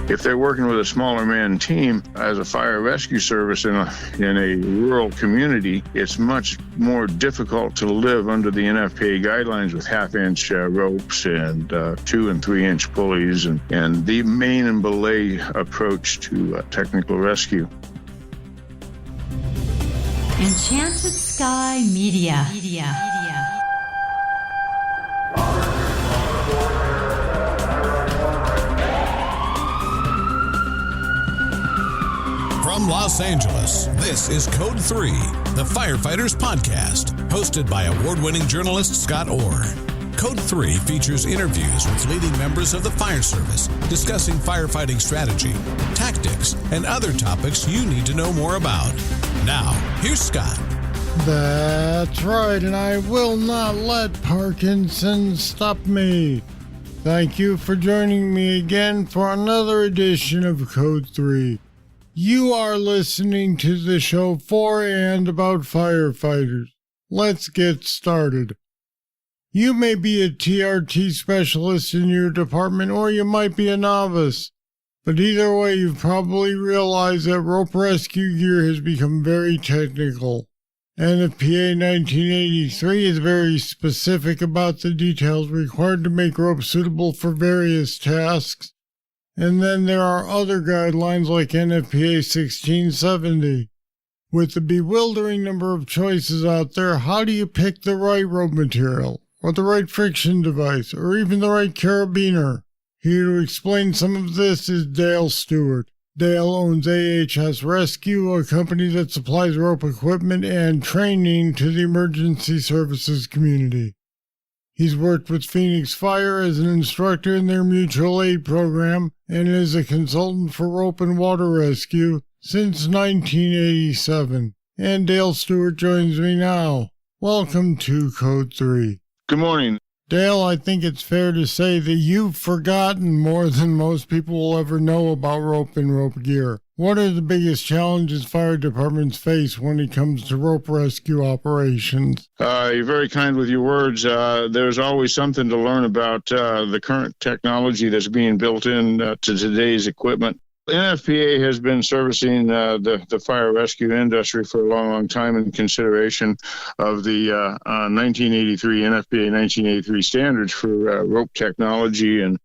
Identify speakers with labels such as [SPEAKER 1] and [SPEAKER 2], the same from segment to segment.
[SPEAKER 1] If they're working with a smaller man team as a fire rescue service in a rural community, it's much more difficult to live under the NFPA guidelines with half-inch ropes and 2 and 3 inch pulleys and the main and belay approach to technical rescue.
[SPEAKER 2] Enchanted Sky Media.
[SPEAKER 3] From Los Angeles, this is Code 3, the Firefighters podcast, hosted by award-winning journalist Scott Orr. Code 3 features interviews with leading members of the fire service, discussing firefighting strategy, tactics, and other topics you need to know more about. Now, here's Scott.
[SPEAKER 4] That's right, and I will not let Parkinson's stop me. Thank you for joining me again for another edition of Code 3. You are listening to the show for and about firefighters. Let's get started. You may be a TRT specialist in your department, or you might be a novice. But either way, you've probably realized that rope rescue gear has become very technical. NFPA 1983 is very specific about the details required to make rope suitable for various tasks. And then there are other guidelines like NFPA 1670. With the bewildering number of choices out there, how do you pick the right rope material, or the right friction device, or even the right carabiner? Here to explain some of this is Dale Stewart. Dale owns AHS Rescue, a company that supplies rope equipment and training to the emergency services community. He's worked with Phoenix Fire as an instructor in their mutual aid program and is a consultant for rope and water rescue since 1987. And Dale Stewart joins me now. Welcome to Code 3.
[SPEAKER 1] Good morning.
[SPEAKER 4] Dale, I think it's fair to say that you've forgotten more than most people will ever know about rope and rope gear. What are the biggest challenges fire departments face when it comes to rope rescue operations?
[SPEAKER 1] You're very kind with your words. There's always something to learn about the current technology that's being built in to today's equipment. NFPA has been servicing the fire rescue industry for a long, long time in consideration of the 1983 NFPA 1983 standards for rope technology and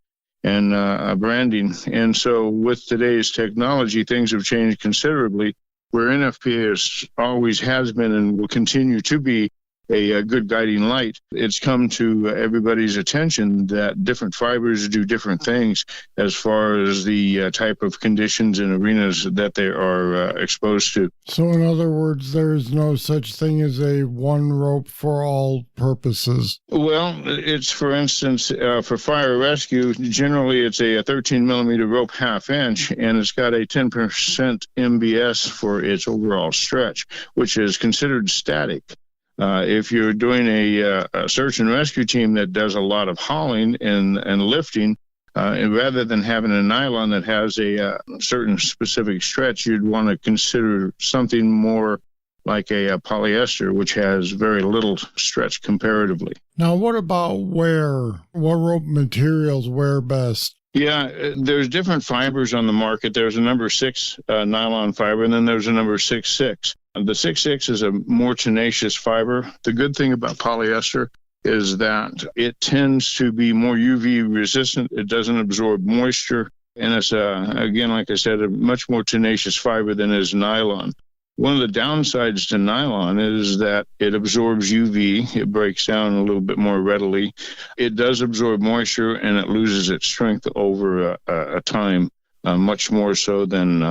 [SPEAKER 1] branding. And so with today's technology, things have changed considerably, where NFPA always has been and will continue to be a good guiding light. It's come to everybody's attention that different fibers do different things as far as the type of conditions and arenas that they are exposed to.
[SPEAKER 4] So in other words, there is no such thing as a one rope for all purposes.
[SPEAKER 1] Well, it's, for instance, for fire rescue, generally it's a 13 millimeter rope half inch, and it's got a 10% MBS for its overall stretch, which is considered static. If you're doing a search and rescue team that does a lot of hauling and lifting, and rather than having a nylon that has a certain specific stretch, you'd want to consider something more like a polyester, which has very little stretch comparatively.
[SPEAKER 4] Now, what about wear? What rope materials wear best?
[SPEAKER 1] Yeah, there's different fibers on the market. There's a number 6 nylon fiber, and then there's a number 6.6. The 6.6 is a more tenacious fiber. The good thing about polyester is that it tends to be more UV resistant. It doesn't absorb moisture. And it's, again, like I said, a much more tenacious fiber than is nylon. One of the downsides to nylon is that it absorbs UV. It breaks down a little bit more readily. It does absorb moisture, and it loses its strength over a time, much more so than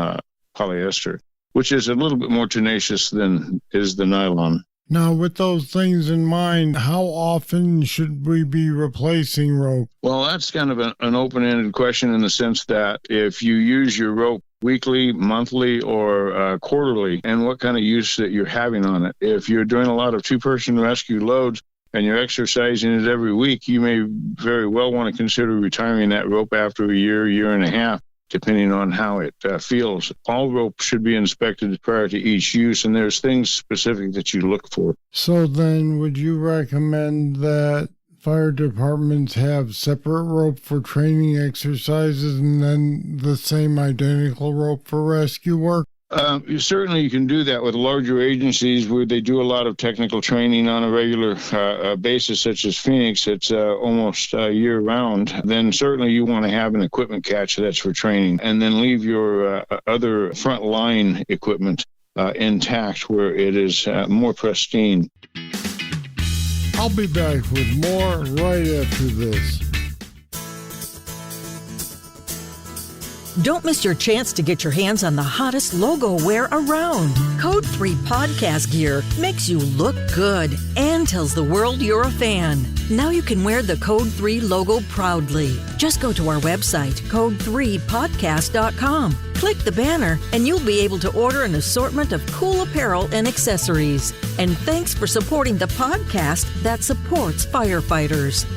[SPEAKER 1] polyester, which is a little bit more tenacious than is the nylon.
[SPEAKER 4] Now, with those things in mind, how often should we be replacing rope?
[SPEAKER 1] Well, that's kind of an open-ended question in the sense that if you use your rope weekly, monthly, or quarterly, and what kind of use that you're having on it. If you're doing a lot of two-person rescue loads and you're exercising it every week, you may very well want to consider retiring that rope after a year and a half, depending on how it feels. All rope should be inspected prior to each use, and there's things specific that you look for.
[SPEAKER 4] So then would you recommend that fire departments have separate rope for training exercises and then the same identical rope for rescue work?
[SPEAKER 1] Certainly, you can do that with larger agencies where they do a lot of technical training on a regular basis, such as Phoenix. It's almost year-round. Then certainly you want to have an equipment catch that's for training, and then leave your other front-line equipment intact where it is more pristine.
[SPEAKER 4] I'll be back with more right after this.
[SPEAKER 5] Don't miss your chance to get your hands on the hottest logo wear around. Code 3 podcast gear makes you look good and tells the world you're a fan. Now you can wear the Code 3 logo proudly. Just go to our website, code3podcast.com. Click the banner and you'll be able to order an assortment of cool apparel and accessories. And thanks for supporting the podcast that supports firefighters.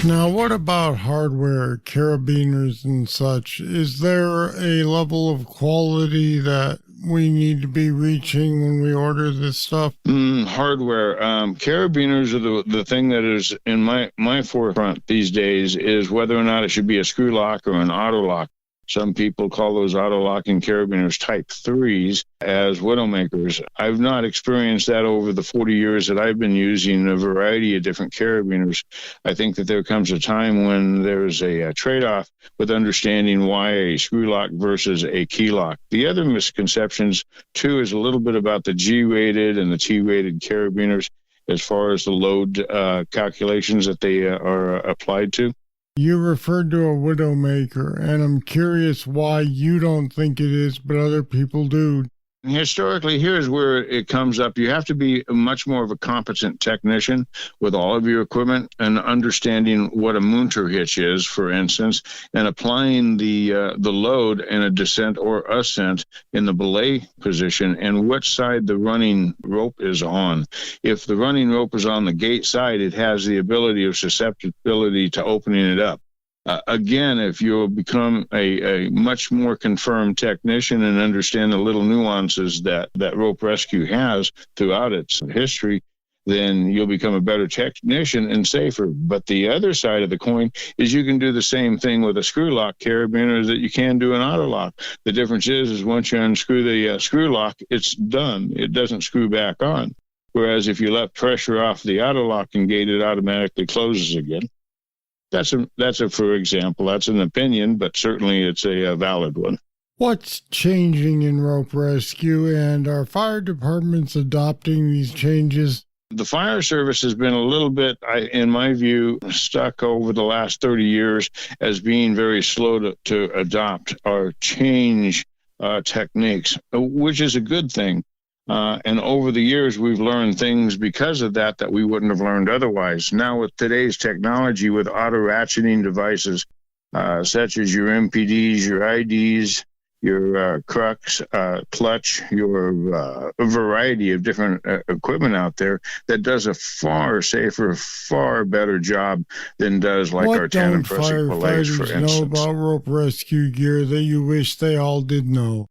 [SPEAKER 4] Now, what about hardware, carabiners and such? Is there a level of quality that we need to be reaching when we order this stuff?
[SPEAKER 1] Hardware. Carabiners are the thing that is in my forefront these days is whether or not it should be a screw lock or an auto lock. Some people call those auto-locking carabiners Type 3s as Widowmakers. I've not experienced that over the 40 years that I've been using a variety of different carabiners. I think that there comes a time when there's a trade-off with understanding why a screw lock versus a key lock. The other misconceptions, too, is a little bit about the G-rated and the T-rated carabiners as far as the load calculations that they are applied to.
[SPEAKER 4] You referred to a Widowmaker, and I'm curious why you don't think it is, but other people do.
[SPEAKER 1] Historically, here's where it comes up. You have to be much more of a competent technician with all of your equipment and understanding what a Munter hitch is, for instance, and applying the load in a descent or ascent in the belay position and which side the running rope is on. If the running rope is on the gate side, it has the ability of susceptibility to opening it up. Again, if you become a much more confirmed technician and understand the little nuances that rope rescue has throughout its history, then you'll become a better technician and safer. But the other side of the coin is you can do the same thing with a screw lock carabiner that you can do an auto lock. The difference is once you unscrew the screw lock, it's done. It doesn't screw back on. Whereas if you let pressure off the auto locking gate, it automatically closes again. That's a for example. That's an opinion, but certainly it's a valid one.
[SPEAKER 4] What's changing in rope rescue, and are fire departments adopting these changes?
[SPEAKER 1] The fire service has been a little bit, in my view, stuck over the last 30 years as being very slow to adopt or change techniques, which is a good thing. And over the years, we've learned things because of that we wouldn't have learned otherwise. Now, with today's technology, with auto-ratcheting devices, such as your MPDs, your IDs, your crux, clutch, your a variety of different equipment out there that does a far safer, far better job than does like our tandem pressing belays, for instance.
[SPEAKER 4] What don't firefighters know about rope rescue gear that you wish they all did know?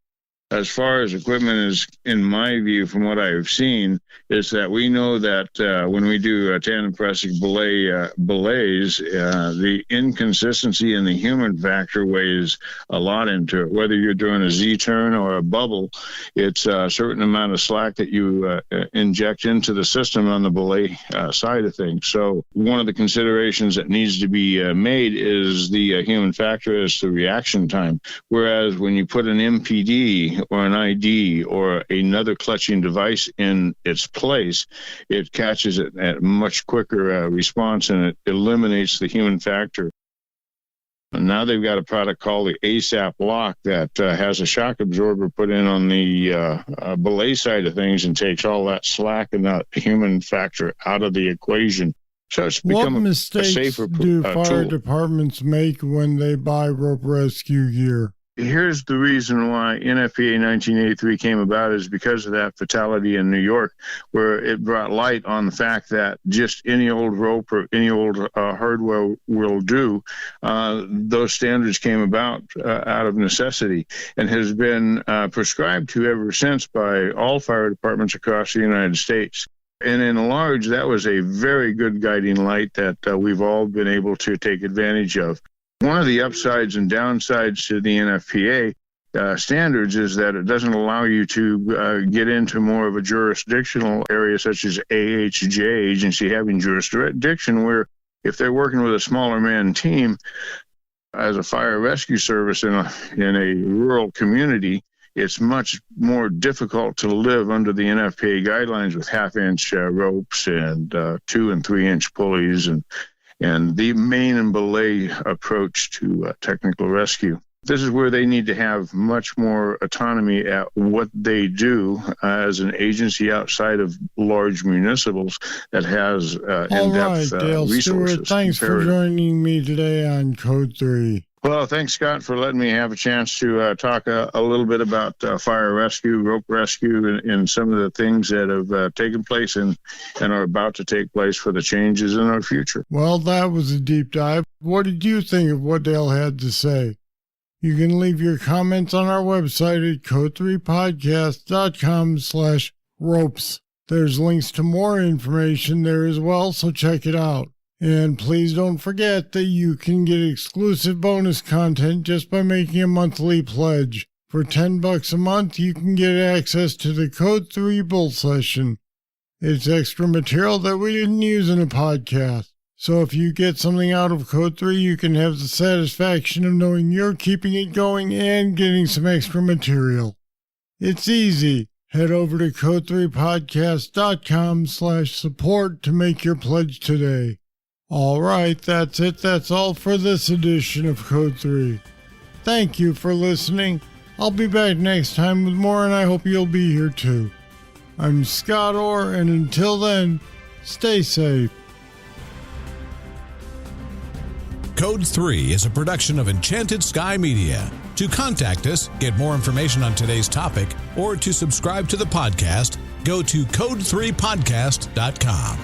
[SPEAKER 1] As far as equipment is, in my view, from what I've seen, is that we know that when we do tandem pressing belays, the inconsistency in the human factor weighs a lot into it. Whether you're doing a Z-turn or a bubble, it's a certain amount of slack that you inject into the system on the belay side of things. So one of the considerations that needs to be made is the human factor as the reaction time. Whereas when you put an MPD or an ID or another clutching device in its place, it catches it at a much quicker response and it eliminates the human factor. And now they've got a product called the ASAP lock that has a shock absorber put in on the belay side of things and takes all that slack and that human factor out of the equation. So it's become a safer
[SPEAKER 4] do fire
[SPEAKER 1] tool.
[SPEAKER 4] departments make when they buy rope rescue gear?
[SPEAKER 1] Here's the reason why NFPA 1983 came about is because of that fatality in New York, where it brought light on the fact that just any old rope or any old hardware will do. Those standards came about out of necessity and has been prescribed to ever since by all fire departments across the United States. And in large, that was a very good guiding light that we've all been able to take advantage of. One of the upsides and downsides to the NFPA standards is that it doesn't allow you to get into more of a jurisdictional area such as AHJ, agency having jurisdiction, where if they're working with a smaller man team as a fire rescue service in a rural community, it's much more difficult to live under the NFPA guidelines with half-inch ropes and 2 and 3-inch pulleys and the main and belay approach to technical rescue. This is where they need to have much more autonomy at what they do as an agency outside of large municipals that has in-depth
[SPEAKER 4] All right, Dale
[SPEAKER 1] resources.
[SPEAKER 4] Stewart, thanks for joining me today on Code 3.
[SPEAKER 1] Well, thanks, Scott, for letting me have a chance to talk a little bit about fire rescue, rope rescue, and some of the things that have taken place and are about to take place for the changes in our future.
[SPEAKER 4] Well, that was a deep dive. What did you think of what Dale had to say? You can leave your comments on our website at code3podcast.com/ropes. There's links to more information there as well, so check it out. And please don't forget that you can get exclusive bonus content just by making a monthly pledge. For $10 a month, you can get access to the Code 3 Bull Session. It's extra material that we didn't use in a podcast. So if you get something out of Code 3, you can have the satisfaction of knowing you're keeping it going and getting some extra material. It's easy. Head over to code3podcast.com/support to make your pledge today. All right, that's it. That's all for this edition of Code 3. Thank you for listening. I'll be back next time with more, and I hope you'll be here too. I'm Scott Orr, and until then, stay safe.
[SPEAKER 3] Code 3 is a production of Enchanted Sky Media. To contact us, get more information on today's topic, or to subscribe to the podcast, go to code3podcast.com.